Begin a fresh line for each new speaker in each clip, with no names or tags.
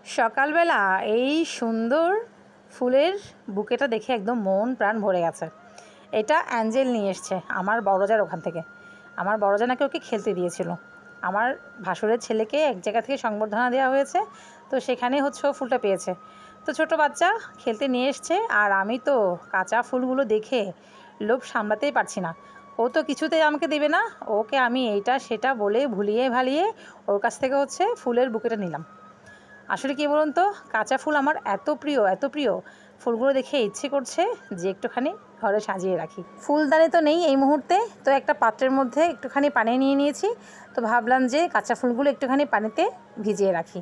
সকালবেলা এই সুন্দর ফুলের বুকেটা দেখে একদম মন প্রাণ ভরে গেছে। এটা অ্যাঞ্জেল নিয়ে এসছে আমার বড়জার ওখান থেকে। আমার বড়জা নাকি ওকে খেলতে দিয়েছিল। আমার ভাসুরের ছেলেকে এক জায়গা থেকে সংবর্ধনা দেওয়া হয়েছে, তো সেখানে হচ্ছে ও ফুলটা পেয়েছে। তো ছোটো বাচ্চা খেলতে নিয়ে এসছে, আর আমি তো কাঁচা ফুলগুলো দেখে লোভ সামলাতেই পারছি না। ও তো কিছুতেই আমাকে দেবে না, ওকে আমি এইটা সেটা বলে ভুলিয়ে ভালিয়ে ওর কাছ থেকে হচ্ছে ফুলের বুকেটা নিলাম। আসলে কী বলুন তো, কাঁচা ফুল আমার এত প্রিয় এত প্রিয়, ফুলগুলো দেখে ইচ্ছে করছে যে একটুখানি ঘরে সাজিয়ে রাখি। ফুলদানি তো নেই এই মুহূর্তে, তো একটা পাত্রের মধ্যে একটুখানি পানি নিয়ে নিয়েছি। তো ভাবলাম যে কাঁচা ফুলগুলো একটুখানি পানিতে ভিজিয়ে রাখি,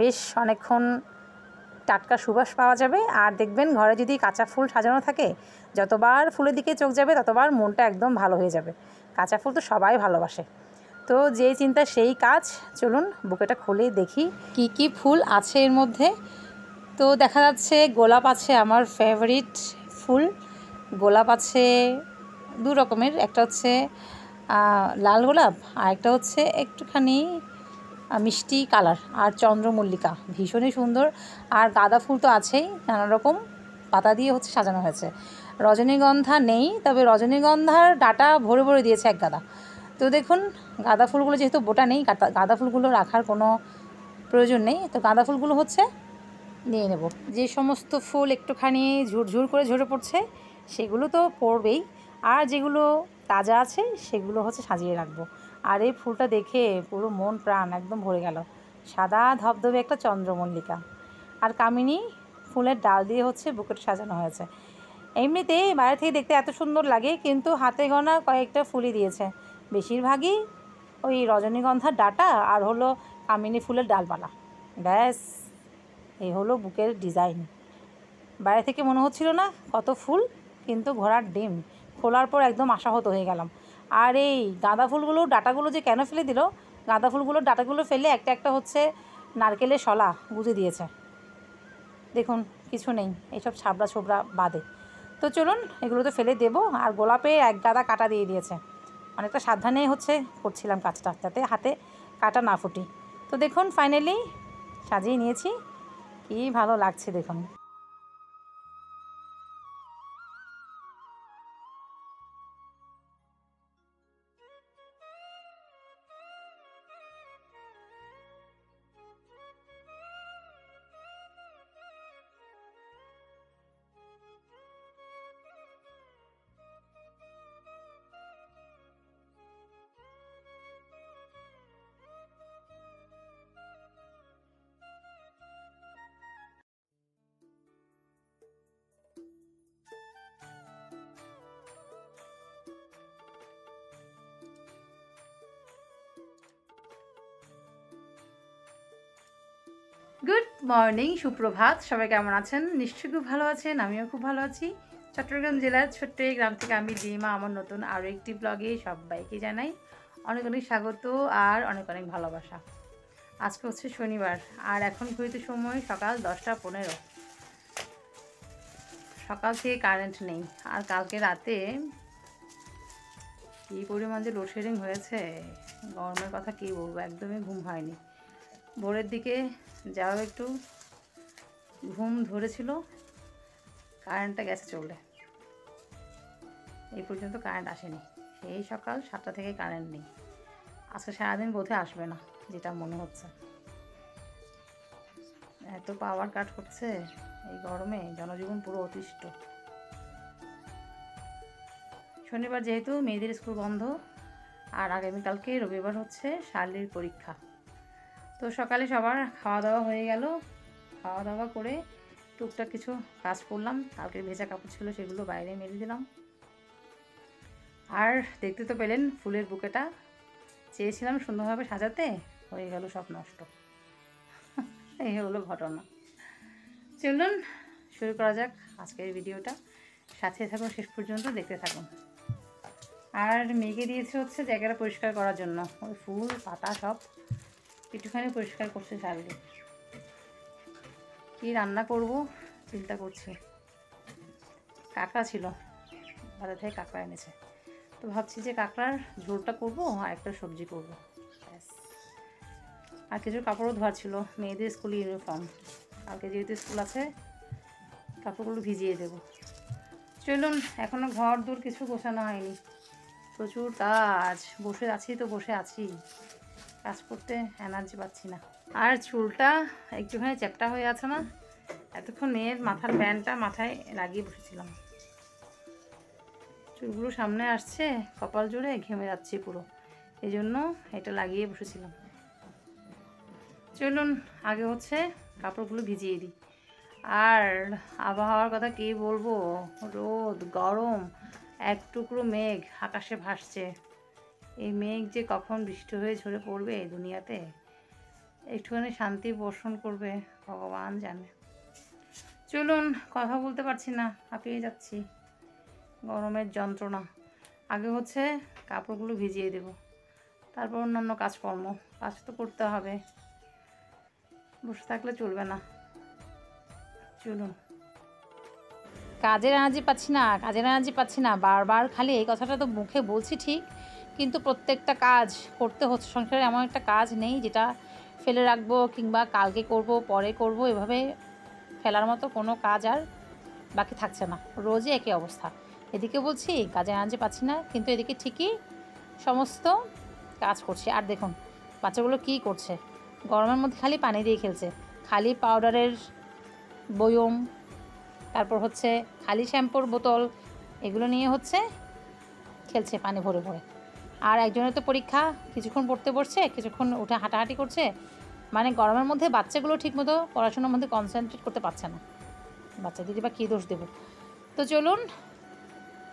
বেশ অনেকক্ষণ টাটকা সুবাস পাওয়া যাবে। আর দেখবেন ঘরে যদি কাঁচা ফুল সাজানো থাকে, যতবার ফুলের দিকে চোখ যাবে ততবার মনটা একদম ভালো হয়ে যাবে। কাঁচা ফুল তো সবাই ভালোবাসে, তো যেই চিন্তা সেই কাজ। চলুন বুকেটা খুলে দেখি কি কি ফুল আছে এর মধ্যে। তো দেখা যাচ্ছে গোলাপ আছে, আমার ফেভারিট ফুল। গোলাপ আছে দু রকমের, একটা হচ্ছে লাল গোলাপ, আর একটা হচ্ছে একটুখানি মিষ্টি কালার, আর চন্দ্রমল্লিকা ভীষণই সুন্দর। আর গাঁদা ফুল তো আছেই, নানা রকম পাতা দিয়ে হচ্ছে সাজানো হয়েছে। রজনীগন্ধা নেই, তবে রজনীগন্ধার ডাটা ভরে ভরে দিয়েছে এক গাদা। তো দেখুন, গাঁদা ফুলগুলো যেহেতু বোটা নেই, গাঁদা ফুলগুলো রাখার কোনো প্রয়োজন নেই, তো গাঁদা ফুলগুলো হচ্ছে নিয়ে নেব। যে সমস্ত ফুল একটুখানি ঝুরঝুর করে ঝরে পড়ছে সেগুলো তো পড়বেই, আর যেগুলো তাজা আছে সেগুলো হচ্ছে সাজিয়ে রাখবো। আর এই ফুলটা দেখে পুরো মন প্রাণ একদম ভরে গেল। সাদা ধবধবে একটা চন্দ্রমল্লিকা, আর কামিনী ফুলের ডাল দিয়ে হচ্ছে বুকেট সাজানো হয়েছে। এমনিতেই বাইরে থেকে দেখতে এত সুন্দর লাগে, কিন্তু হাতে গোনা কয়েকটা ফুলই দিয়েছে, বেশিরভাগই ওই রজনীগন্ধার ডাটা আর হলো কামিনী ফুলের ডালপালা। ব্যাস, এই হলো বুকের ডিজাইন। বাইরে থেকে মনে হচ্ছিল না কত ফুল, কিন্তু ঘোড়ার ডিম খোলার পর একদম আশাহত হয়ে গেলাম। আর এই গাঁদা ফুলগুলো ডাটাগুলো যে কেন ফেলে দিল, গাঁদা ফুলগুলোর ডাটাগুলো ফেলে একটা একটা হচ্ছে নারকেলের শলা গুঁজে দিয়েছে। দেখুন কিছু নেই, এইসব ছাবড়া ছোবড়া বাদে। তো চলুন এগুলো তো ফেলে দেবো। আর গোলাপে এক গাদা কাটা দিয়ে দিয়েছে, অনেকটা সাবধানে হচ্ছে করছিলাম কাজটা, যাতে হাতে কাটা না ফুটি। তো দেখুন ফাইনালি সাজিয়ে নিয়েছি, কী ভালো লাগছে দেখুন। গুড মর্নিং, সুপ্রভাত। সবাই কেমন আছেন? নিশ্চয়ই খুব ভালো আছেন, আমিও খুব ভালো আছি। চট্টগ্রাম জেলার ছোট্ট এই গ্রাম থেকে আমি লিমা আমার নতুন আরও একটি ব্লগে সবাইকে জানাই অনেক অনেক স্বাগত আর অনেক অনেক ভালোবাসা। আজকে হচ্ছে শনিবার, আর এখন ঘড়িতে সময় সকাল 10টা 15। সকাল থেকে কারেন্ট নেই, আর কালকে রাতে কী পরিমাণ যে লোডশেডিং হয়েছে, গরমের কথা কী বলবো, একদমই ঘুম হয়নি। ভোরের দিকে যাও একটু ঘুম ধরেছিল, কারেন্টটা গেছে চলে, এই পর্যন্ত কারেন্ট আসেনি। সেই সকাল 7টা থেকে কারেন্ট নেই। আজকে সারাদিন বোধহয় আসবে না, যেটা মনে হচ্ছে। এত পাওয়ার কাট করছে এই গরমে, জনজীবন পুরো অতিষ্ঠ। শনিবার যেহেতু মেয়েদের স্কুল বন্ধ, আর আগামীকালকে রবিবার হচ্ছে শার্লির পরীক্ষা। তো সকালে সবার খাওয়া দাওয়া হয়ে গেল, খাওয়া দাওয়া করে টুকটাক কিছু কাজ করলাম। কালকে ভেজা কাপড় ছিল সেগুলো বাইরে মেলে দিলাম। আর দেখতে তো পেলেন ফুলের বুকেটা, চেয়েছিলাম সুন্দরভাবে সাজাতে, হয়ে গেল সব নষ্ট। এই হলো ঘটনা। চলুন শুরু করা যাক আজকের ভিডিওটা, সাথে থাকুন শেষ পর্যন্ত, দেখতে থাকুন। আর মেঘে দিয়েছে হচ্ছে জায়গাটা পরিষ্কার করার জন্য, ওই ফুল পাতা সব একটুখানি পরিষ্কার করছে শার্লি। কী রান্না করব চিন্তা করছি। কাঁকড়া ছিল, বাজার থেকে কাঁকড়া এনেছে, তো ভাবছি যে কাঁকড়ার ঝোলটা করবো আর একটা সবজি করব, ব্যাস। আর কিছু কাপড়ও ধোয়ার ছিল, মেয়েদের স্কুল ইউনিফর্ম। কালকে যেহেতু স্কুল আছে, কাপড়গুলো ভিজিয়ে দেবো। চলুন, এখনও ঘর দূর কিছু গোছানো হয়নি, প্রচুর কাজ। বসে আছি তো বসে আছি, কাজ করতে এনার্জি পাচ্ছি না। আর চুলটা একটুখানি চ্যাপ্টা হয়ে আছে না, এতক্ষণ মেয়ের মাথার ব্যান্ডটা মাথায় লাগিয়ে বসেছিলাম। চুলগুলো সামনে আসছে, কপাল জোরে ঘেমে যাচ্ছে পুরো, এই জন্য এটা লাগিয়ে বসেছিলাম। চলুন, আগে হচ্ছে কাপড়গুলো ভিজিয়ে দিই। আর আবহাওয়ার কথা কী বলবো, রোদ গরম, এক টুকরো মেঘ আকাশে ভাসছে। এই মেঘ যে কখন বৃষ্টি হয়ে ঝরে পড়বে এই দুনিয়াতে, একটুখানি শান্তি বর্ষণ করবে ভগবান জানে। চলুন, কথা বলতে পারছি না, হাঁপিয়ে যাচ্ছি, গরমের যন্ত্রণা। আগে হচ্ছে কাপড়গুলো ভিজিয়ে দেব, তারপর অন্যান্য কাজকর্ম। কাজ তো করতে হবে, বসে থাকলে চলবে না। চলুন। কাজের এনার্জি পাচ্ছি না, কাজের এনার্জি পাচ্ছি না, বারবার খালি এই কথাটা তো মুখে বলছি ঠিক, কিন্তু প্রত্যেকটা কাজ করতে হচ্ছে। সংসারে এমন একটা কাজ নেই যেটা ফেলে রাখবো কিংবা কালকে করব, পরে করব, এভাবে ফেলার মতো কোনো কাজ আর বাকি থাকছে না। রোজই একই অবস্থা। এদিকে বলছি কাজের এনার্জি পাচ্ছি না, কিন্তু এদিকে ঠিকই সমস্ত কাজ করছি। আর দেখুন বাচ্চাগুলো কী করছে, গরমের মধ্যে খালি পানি দিয়ে খেলছে, খালি পাউডারের বয়ম, তারপর হচ্ছে খালি শ্যাম্পুর বোতল, এগুলো নিয়ে হচ্ছে খেলছে পানি ভরে ভরে। আর একজনের তো পরীক্ষা, কিছুক্ষণ পড়তে বসছে, কিছুক্ষণ উঠে হাঁটাহাঁটি করছে। মানে গরমের মধ্যে বাচ্চাগুলো ঠিকমতো পড়াশোনার মধ্যে কনসেন্ট্রেট করতে পারছে না। বাচ্চাদেরই বা কী দোষ দেবো। তো চলুন,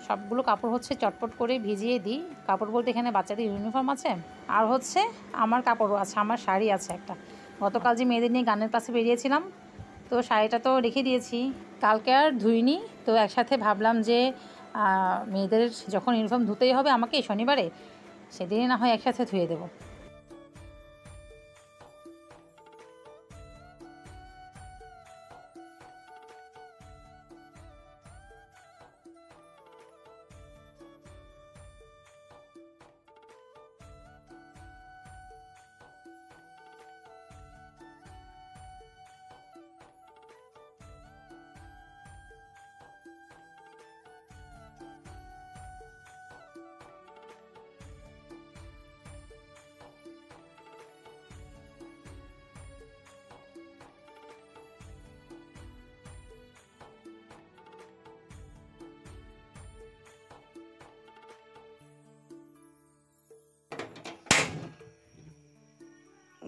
সবগুলো কাপড় হচ্ছে চটপট করে ভিজিয়ে দিই। কাপড় বলতে এখানে বাচ্চাদের ইউনিফর্ম আছে, আর হচ্ছে আমার কাপড়ও আছে, আমার শাড়ি আছে একটা। গতকাল যে মেয়েদের নিয়ে গানের ক্লাসে বেরিয়েছিলাম, তো শাড়িটা তো রেখে দিয়েছি, কালকে আর ধুইনি। তো একসাথে ভাবলাম যে মেয়েদের যখন ইউনিফর্ম ধুতেই হবে আমাকে শনিবারে, সেদিনই না হয় একসাথে ধুয়ে দেবো।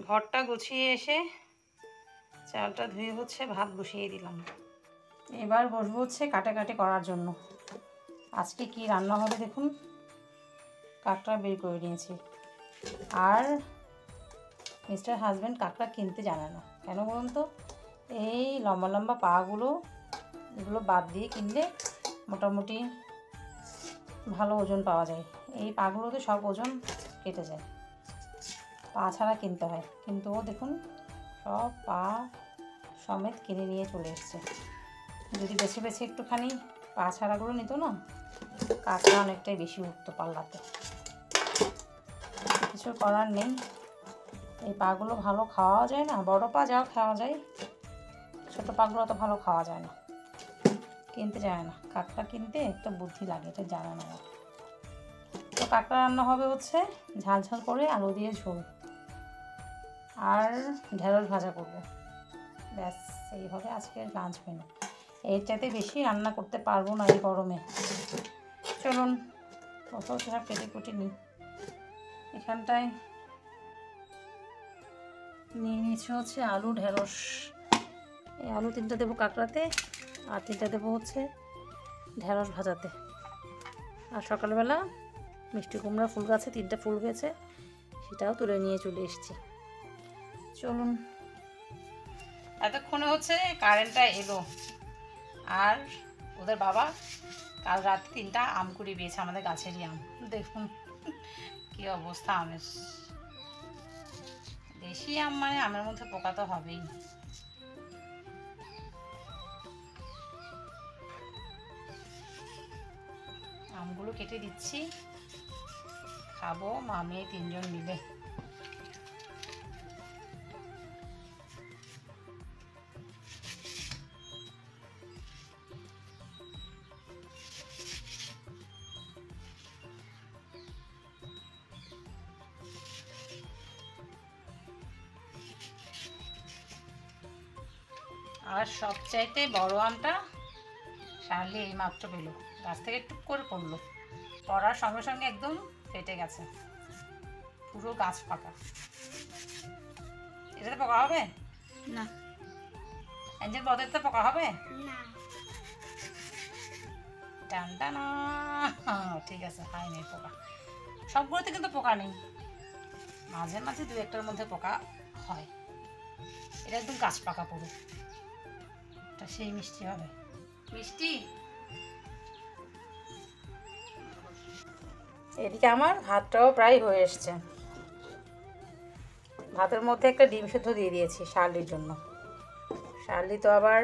ঘরটা গুছিয়ে এসে চালটা ধুয়ে হচ্ছে ভাত বসিয়ে দিলাম। এবার বসবো হচ্ছে কাটাকাটি করার জন্য। আজকে কি রান্না হবে দেখুন, কাঁকড়া বের করে নিয়েছি। আর মিস্টার হাজব্যান্ড কাঁকড়া কিনতে জানে না, কেন বলুন তো? এই লম্বা লম্বা পাগুলো, এগুলো বাদ দিয়ে কিনলে মোটামুটি ভালো ওজন পাওয়া যায়। এই পাগুলোতে সব ওজন কেটে যায়, পা ছাড়া কিনতে হয়। কিন্তু ও দেখুন সব পা সমেত কিনে নিয়ে চলে এসছে। যদি বেছে বেছে একটুখানি পা ছাড়াগুলো নিত না, কাঁকড়া অনেকটাই বেশি উঠতো পাল্লাতে। কিছু করার নেই, এই পাগুলো ভালো খাওয়া যায় না। বড় পা যাও খাওয়া যায়, ছোটো পাগুলো তো ভালো খাওয়া যায় না, কিনতে যায় না। কাঁকড়া কিনতে একটা বুদ্ধি লাগে, এটা জানা না। তো কাঁকড়া রান্না হবে হচ্ছে ঝাল ঝাল করে আলু দিয়ে ঝোল, আর ঢেঁড়স ভাজা করবো। ব্যাস, এই হবে আজকের লাঞ্চ মেনু। এর চাইতে বেশি রান্না করতে পারবো না এই গরমে। চলুন কোথাও সব কেটে কুটে নিই। এখানটায় নিয়ে নিচ্ছে হচ্ছে আলু ঢেঁড়স। এই আলু 3টা দেবো কাঁকড়াতে, আর 3টা দেবো হচ্ছে ঢেঁড়স ভাজাতে। আর সকালবেলা মিষ্টি কুমড়া ফুল গাছে 3টা ফুল হয়েছে, সেটাও তুলে নিয়ে চলে এসেছি। চলুন, এতক্ষণে হচ্ছে কারেন্টটা এলো। আর ওদের বাবা কাল রাতে 3টা আম কুড়িয়ে পেয়েছে, আমাদের গাছেরই আম। দেখুন কী অবস্থা আমের। দেশি আম মানে আমের মধ্যে পোকা তো হবেই। আমগুলো কেটে দিচ্ছি, খাবো মা মেয়ে 3জন মিলে। আর সবচাইতে বড় আমটা শার্লি এই মাত্র পেলো, গাছ থেকে টুক করে পড়লো, পড়ার সঙ্গে সঙ্গে একদম ফেটে গেছে, পুরো গাছ পাকা। এটাতে পোকা হবে
না,
অ্যাঞ্জেল বদের পোকা হবে
না।
টানটা না, ঠিক আছে, হয়নি পোকা। সবগুলোতে কিন্তু পোকা নেই, মাঝে মাঝে দু একটার মধ্যে পোকা হয়। এটা একদম গাছ পাকা পুরো, এটা সেই মিষ্টি হবে, মিষ্টি। এদিকে আমার ভাতটাও প্রায় হয়ে এসছে। ভাতের মধ্যে একটা ডিম সেদ্ধ দিয়ে দিয়েছি শার্লির জন্য। শার্লি তো আবার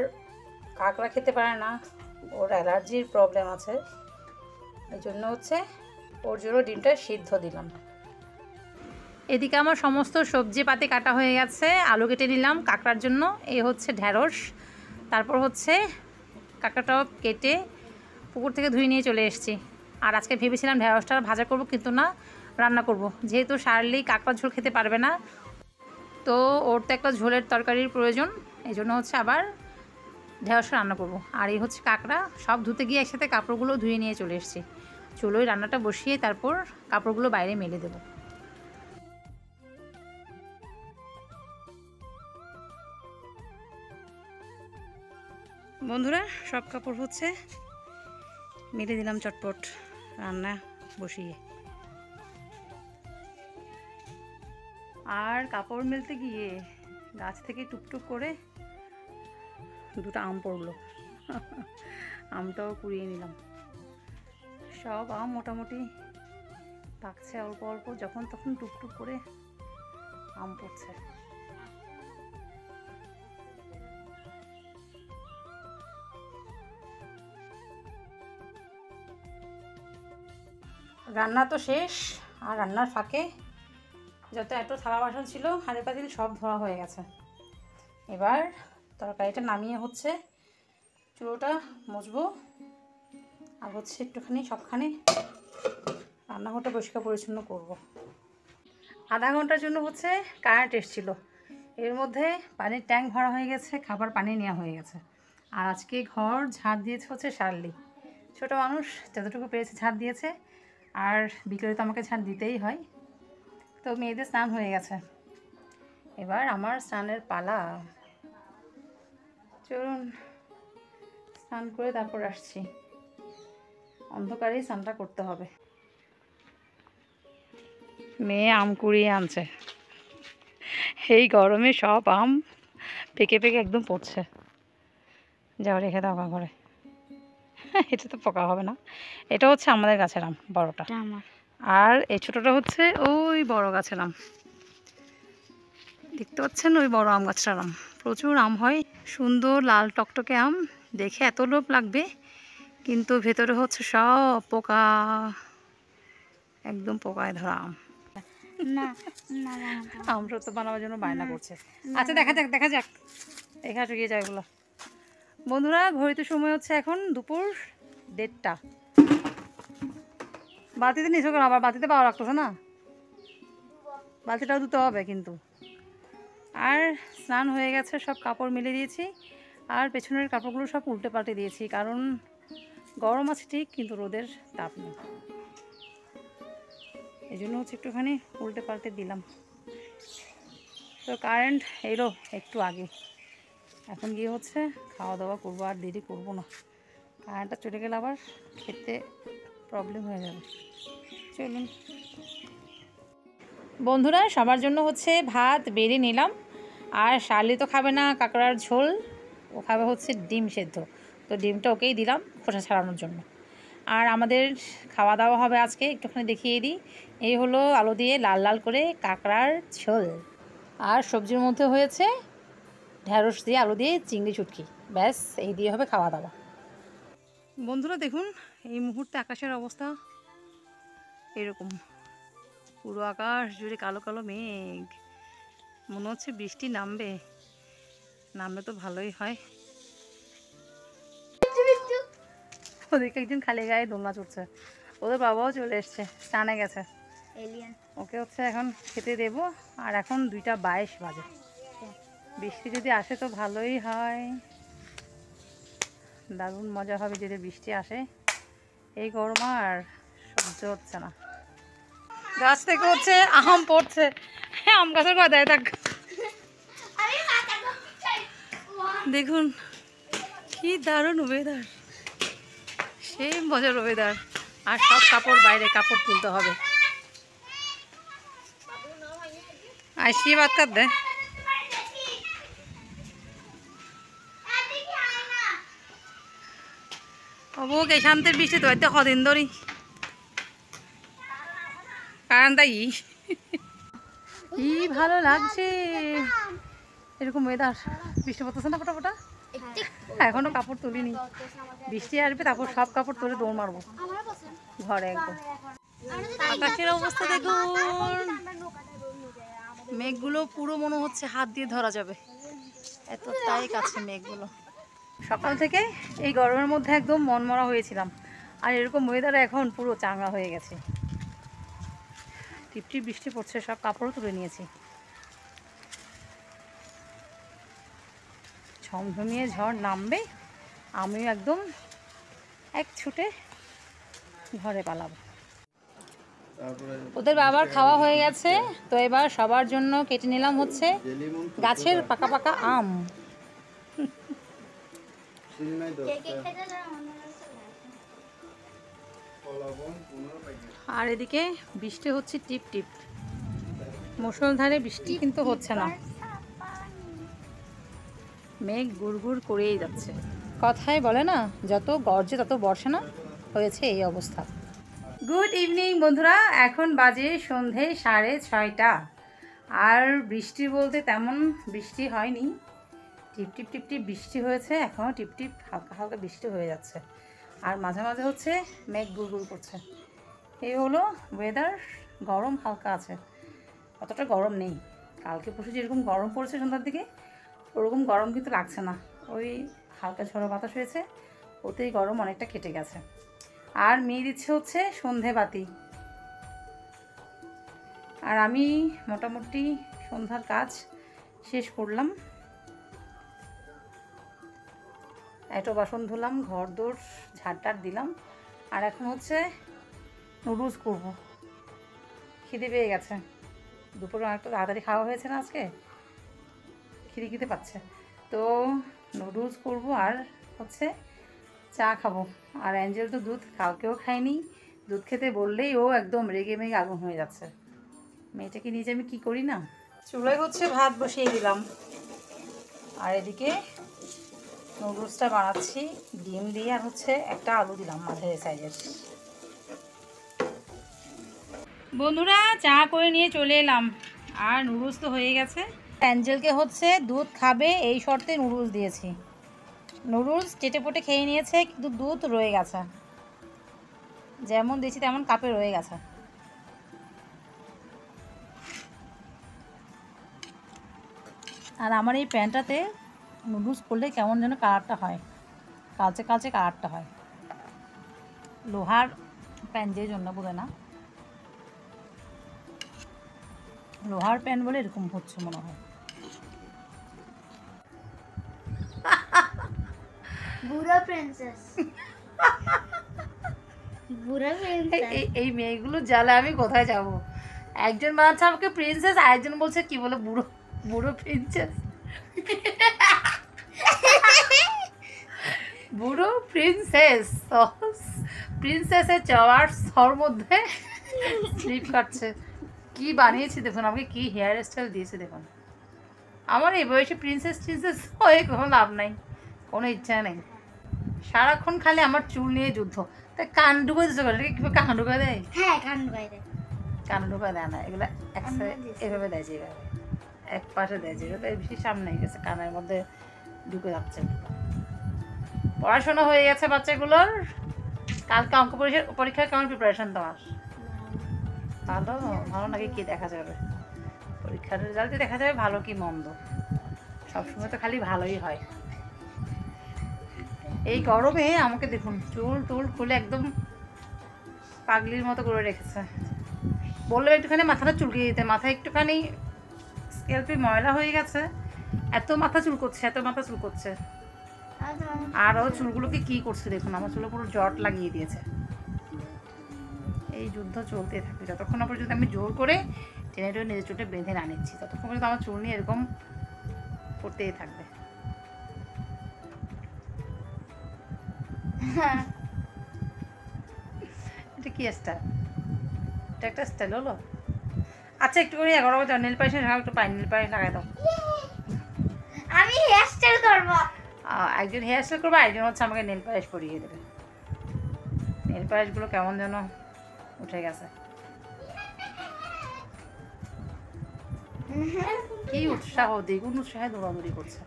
কাঁকড়া খেতে পারে না, ওর অ্যালার্জির প্রবলেম আছে, এই জন্য হচ্ছে ওর জন্য ডিমটা সিদ্ধ দিলাম। এদিকে আমার সমস্ত সবজি পাতি কাটা হয়ে গেছে, আলু কেটে নিলাম কাঁকড়ার জন্য, এই হচ্ছে ঢ্যাঁড়স, তারপর হচ্ছে কাঁকড়াটাও কেটে পুকুর থেকে ধুয়ে নিয়ে চলে এসেছি। আর আজকে ভেবেছিলাম ঢ্যাঁড়সটা ভাজা করব, কিন্তু না, রান্না করব, যেহেতু শার্লি কাঁকড়া ঝোল খেতে পারবে না, তো ওর তো একটা ঝোলের তরকারির প্রয়োজন, এই জন্য হচ্ছে আবার ঢ্যাঁড়স রান্না করব। আর এই হচ্ছে কাঁকড়া, সব ধুতে গিয়ে একসাথে কাপড়গুলো ধুয়ে নিয়ে চলে এসেছি। চুলোয় রান্নাটা বসিয়ে তারপর কাপড়গুলো বাইরে মেলে দেব। বন্ধুরা, সব কাপড় হচ্ছে মেলে দিলাম চটপট রান্না বসিয়ে। আর কাপড় মেলতে গিয়ে গাছ থেকে টুকটুক করে দুটো আম পড়লো, আমটাও কুড়িয়ে নিলাম। সব আম মোটামুটি পাকছে অল্প অল্প, যখন তখন টুকটুক করে আম পড়ছে। রান্না তো শেষ, আর রান্নার ফাঁকে যত এত থালা বাসন ছিল হাঁড়ি পাতিল সব ধোয়া হয়ে গেছে। এবার তরকারিটা নামিয়ে হচ্ছে চুলোটা মুছবো, আর হচ্ছে একটুখানি সবখানে রান্নাঘরটা পরিষ্কার পরিচ্ছন্ন করব। আধা ঘন্টার জন্য হচ্ছে কারেন্ট এসেছিল, এর মধ্যে পানির ট্যাঙ্ক ভরা হয়ে গেছে, খাবার পানি নেওয়া হয়ে গেছে। আর আজকে ঘর ঝাড় দিয়েছে হচ্ছে শার্লি, ছোটো মানুষ যতটুকু পেরেছে ঝাড় দিয়েছে, আর বিকেলে তো আমাকে ঝাড় দিতেই হয়। তো মেয়েদের স্নান হয়ে গেছে, এবার আমার স্নানের পালা। চলুন স্নান করে তারপর আসছি, অন্ধকারেই স্নানটা করতে হবে। মেয়ে আম কুড়িয়ে আনছে, এই গরমে সব আম পেকে পেকে একদম পড়ছে। যাও রেখে দাও ঘরে, এটা তো পোকা হবে না, এটা হচ্ছে আমাদের গাছের আম বড়টা, আর এই ছোটোটা হচ্ছে ওই বড় গাছের আম, দেখতে পাচ্ছেন ওই বড় আম গাছটার আম। প্রচুর আম হয়, সুন্দর লাল টকটকে আম, দেখে এত লোভ লাগবে, কিন্তু ভেতরে হচ্ছে সব পোকা, একদম পোকায় ধরা আম। আমরা তো বানাবার জন্য বায়না করছে। আচ্ছা দেখা যাক দেখা যাক, এখানে চুকিয়ে যায় এগুলো। বন্ধুরা, ঘড়িতে সময় হচ্ছে এখন দুপুর 1:30। বালতিতে নিচে কেন, আবার বালতিতে পাওয়া রাখতেছে না, বালতিটাও ধুতে হবে কিন্তু। আর স্নান হয়ে গেছে, সব কাপড় মেলে দিয়েছি, আর পেছনের কাপড়গুলো সব উল্টে পাল্টে দিয়েছি, কারণ গরম আছে ঠিক, কিন্তু রোদের তাপ নেই, এই জন্য হচ্ছে একটুখানি উল্টে পাল্টে দিলাম। তো কারেন্ট এলো একটু আগে, এখন গিয়ে হচ্ছে খাওয়া দাওয়া করবো, আর দেরি করবো না, কারেন্টটা চলে গেলে আবার খেতে প্রবলেম হয়ে যাবে। চলুন বন্ধুরা, সবার জন্য হচ্ছে ভাত বেড়ে নিলাম, আর শার্লি তো খাবে না কাঁকড়ার ঝোল, ও খাবে হচ্ছে ডিম সেদ্ধ, তো ডিমটা ওকেই দিলাম খোসা ছাড়ানোর জন্য। আর আমাদের খাওয়া দাওয়া হবে আজকে, একটুখানি দেখিয়ে দিই, এই হলো আলু দিয়ে লাল লাল করে কাঁকড়ার ঝোল, আর সবজির মধ্যে হয়েছে ঢ্যাঁড়স দিয়ে আলু দিয়ে চিংড়ি চুটকি, ব্যাস এই দিয়ে হবে খাওয়া দাওয়া। বন্ধুরা দেখুন, এই মুহূর্তে আকাশের অবস্থা এরকম, পুরো আকাশ জুড়ে কালো কালো মেঘ, মনে হচ্ছে বৃষ্টি নামবে, নামলে তো ভালোই হয়। ওদেরকে একদিন খালি গায়ে দোলনা চড়ছে, ওদের বাবাও চলে এসছে, স্নানে গেছে, ওকে হচ্ছে এখন খেতে দেবো। আর এখন 2:22 বাজে, বৃষ্টি যদি আসে তো ভালোই হয়, দারুণ মজা হবে যদি বৃষ্টি আসে। এই গরম আর সহ্য হচ্ছে না। গাছ থেকে হচ্ছে আম পড়ছে, আম গাছের গদায় থাক। দেখুন কি দারুণ ওয়েদার, সেই মজার ওয়েদার। আর সব কাপড় বাইরে, কাপড় তুলতে হবে। আইসি বাদ কাট দে। অবুক এই শান্তির বৃষ্টি তো হয়তো কদিন ধরি কারণ তাই কি ভালো লাগছে এরকম ওয়েদার। বৃষ্টি পড়তেছে না ফোটা, এখনো কাপড় তুলিনি। বৃষ্টি আসবে তারপর সব কাপড় তুলে দৌড় মারবো ঘরে একদম। আকাশের অবস্থা দেখুন, মেঘগুলো পুরো মনে হচ্ছে হাত দিয়ে ধরা যাবে, এতটাই কাছে মেঘগুলো। সকাল থেকে এই গরমের মধ্যে একদম মনমরা হয়েছিলাম, আর এরকম ওয়েদারে এখন পুরো চাঙ্গা হয়ে গেছে। টিপটিপ বৃষ্টি পড়ছে, সব কাপড়ও তুলে নিয়েছি। ঝমঝমিয়ে ঝড় নামবে, আমিও একদম এক ছুটে ঘরে পালাবো। ওদের বাবার খাওয়া হয়ে গেছে, তো এবার সবার জন্য কেটে নিলাম হচ্ছে গাছের পাকা পাকা আম। আর এদিকে বৃষ্টি হচ্ছে টিপ টিপ, মুষলধারে বৃষ্টি কিন্তু হচ্ছে না, মেঘ গুড় করেই যাচ্ছে। কথায় বলে না, যত গর্জে তত বর্ষে না, হয়েছে এই অবস্থা। গুড ইভিনিং বন্ধুরা, এখন বাজে সন্ধে 6:30। আর বৃষ্টি বলতে তেমন বৃষ্টি হয়নি, টিপটিপ টিপটিপ বৃষ্টি হয়েছে, এখনও টিপটিপ হালকা হালকা বৃষ্টি হয়ে যাচ্ছে। আর মাঝে মাঝে হচ্ছে মেঘ গুড় করছে। এই হলো ওয়েদার, গরম হালকা আছে, অতটা গরম নেই। কালকে পরশু যেরকম গরম পড়েছে সন্ধ্যার দিকে, ওরকম গরম কিন্তু লাগছে না। ওই হালকা ঝড়ো বাতাস হয়েছে, ওতেই গরম অনেকটা কেটে গেছে। আর মেয়ে দিচ্ছে হচ্ছে সন্ধে বাতি। আর আমি মোটামুটি সন্ধ্যার কাজ শেষ করলাম, একটা বাসন ধুলাম, ঘর দোর ঝাড়টার দিলাম। আর এখন হচ্ছে নুডলস করব, খিদে পেয়ে গেছে। দুপুরে অনেকটা তাড়াতাড়ি খাওয়া হয়েছে না আজকে, খিদে পাচ্ছে। তো নুডলস করব আর হচ্ছে চা খাবো। আর অ্যাঞ্জেল তো দুধ কালকেও খায়নি, দুধ খেতে বললেই ও একদম রেগে মেগে আগুন হয়ে যাচ্ছে। মেয়েটাকে নিয়ে যে আমি কী করি না। চুলোয় হচ্ছে ভাত বসিয়ে দিলাম, আর এদিকে নুডলসটা বানাচ্ছি ডিম দিয়ে, আর হচ্ছে একটা আলু দিলাম মাঝারি সাইজের। বন্ধুরা চা করে নিয়ে চলে এলাম, আর নুডলস তো হয়ে গেছে। অ্যাঞ্জেলকে হচ্ছে দুধ খাবে এই শর্তে নুডলস দিয়েছি। নুডলস চেটে পুটে খেয়ে নিয়েছে, কিন্তু দুধ রয়ে গেছে, যেমন দিয়েছি তেমন কাপে রয়ে গেছে। আর আমার এই প্যানটাতে নুডলস করলে কেমন যেন কালারটা হয়, কালচে কালচে কালারটা হয়। লোহার প্যান যে জন্য বলে না, লোহার প্যান বলে এরকম হচ্ছে মনে হয়।
বুড়া প্রিন্সেস, বুড়া প্রিন্সেস।
এই মেয়েগুলো জ্বালা আমি কোথায় যাব? একজন বানাচ্ছে আমাকে প্রিন্সেস, আরেকজন বলছে কি বলে বুড়ো বুড়ো প্রিন্সেস। বুড়ো প্রিন্সেস, প্রিন্সেসের চাওয়ার সর মধ্যে স্লিপ কাটছে। কি বানিয়েছি দেখুন, আমাকে কি হেয়ার স্টাইল দিয়েছে দেখুন। আমার এই বয়সে প্রিন্সেস হয়ে কোনো লাভ নাই, কোনো ইচ্ছা নেই। সারাক্ষণ খালি আমার চুল নিয়ে যুদ্ধ। তাই কান ঢুকে দিচ্ছে, কীভাবে কান ঢুকে দেয়?
হ্যাঁ, কান ঢুকাই দেয়।
কান ঢুকা দেয় না, এগুলো এভাবে দেয়, যেভাবে এক পাশে দেয়, যেভাবে বেশি সামনে গেছে কানের মধ্যে ঢুকে যাচ্ছে। পড়াশোনা হয়ে গেছে বাচ্চাগুলোর। কালকে অঙ্ক পরীক্ষার কেমন প্রিপারেশন তোমার? ভালো? ভালো নাকি কি দেখা যাবে? পরীক্ষার রেজাল্টে দেখা যাবে ভালো কি মন্দ। সবসময় তো খালি ভালোই হয়। এই গরমে আমাকে দেখুন চুল টুল খুলে একদম পাগলির মতো করে রেখেছে। বললো একটুখানি মাথাটা চুলকিয়ে দিতে, মাথায় একটুখানি স্ক্যাল্পে ময়লা হয়ে গেছে, এত মাথা চুল করছে, এত মাথা চুল করছে। আর ও চুলগুলোকে কি করছে দেখুন, আমার চুলে পুরো জট লাগিয়ে দিয়েছে। এই যুদ্ধ চলতে থাকবে যতক্ষণ না পর্যন্ত আমি জোর করে টেনে টেনে নিজের চুলটা বেঁধে না নিচ্ছি, ততক্ষণ পর্যন্ত আমার চুল নিয়ে এরকম করতেই থাকবে। এটা কি স্টাইল? এটা একটা স্টাইল হলো? আচ্ছা একটু করে 11 বাজে নীল পালিশ একটু পাই, নীল পালিশ লাগাই দাও।
আমি হেয়ার স্টাইল করবো।
একজন হেয়ার স্টাইল করবে, একজন হচ্ছে আমাকে নেল পালিশ পরিয়ে দেবে। নেল পালিশগুলো কেমন যেন উঠে গেছে। কি উৎসাহ, দ্বিগুণ উৎসাহে দৌড়াদৌড়ি করছে।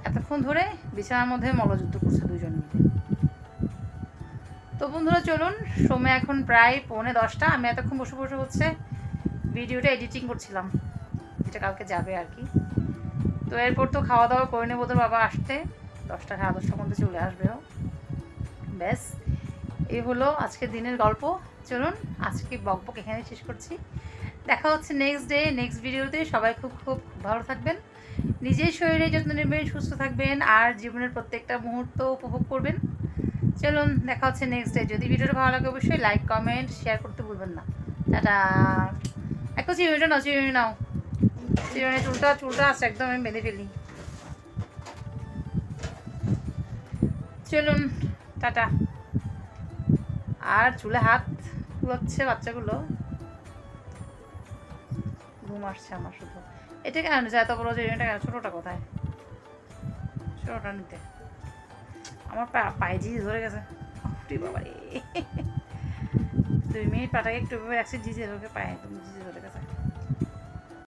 এতক্ষণ ধরে বিছানার মধ্যে মল্লযুদ্ধ করছে দুজন মিলে। তো বন্ধুরা চলুন, সময় এখন প্রায় 9:45। আমি এতক্ষণ বসে বসে হচ্ছে ভিডিওটা এডিটিং করছিলাম, যেটা কালকে যাবে আর কি। তো এরপর তো খাওয়া দাওয়া করে নেবো, তোর বাবা আসতে 10টা 10:30টার মধ্যে চলে আসবেও। ব্যাস এই হলো আজকের দিনের গল্প। চলুন আজকে বকবক এখানে শেষ করছি। দেখা হচ্ছে নেক্সট ডে, নেক্সট ভিডিওতে। সবাই খুব খুব ভালো থাকবেন, নিজের শরীরে যত্ন নেবেন, সুস্থ থাকবেন, আর জীবনের প্রত্যেকটা মুহূর্ত উপভোগ করবেন। চলুন দেখা হচ্ছে নেক্সট ডে। যদি ভিডিওটা ভালো লাগে অবশ্যই লাইক কমেন্ট শেয়ার করতে ভুলবেন না। টাটা। একটু চিরুনিটা নাও, চিরুনি নাও, চিরুনি চুলটা আছে একদম আমি বেঁধে ফেলি। চলুন টাটা। আর চুলে হাত বুলাচ্ছে বাচ্চাগুলো, ঘুম আসছে আমার শুধু। এটা কেন নিচ্ছে এত বড় চিরুনিটা? কেন ছোটোটা কোথায়? ছোটোটা নিতে আমার পায়ে ঝিঝি ধরে গেছে। বাবা রে 2 মিনিট পাটাকে একটু রাখছি, ঝিঝি ধরে পায়ে একদম ঝিঝি ধরে গেছে।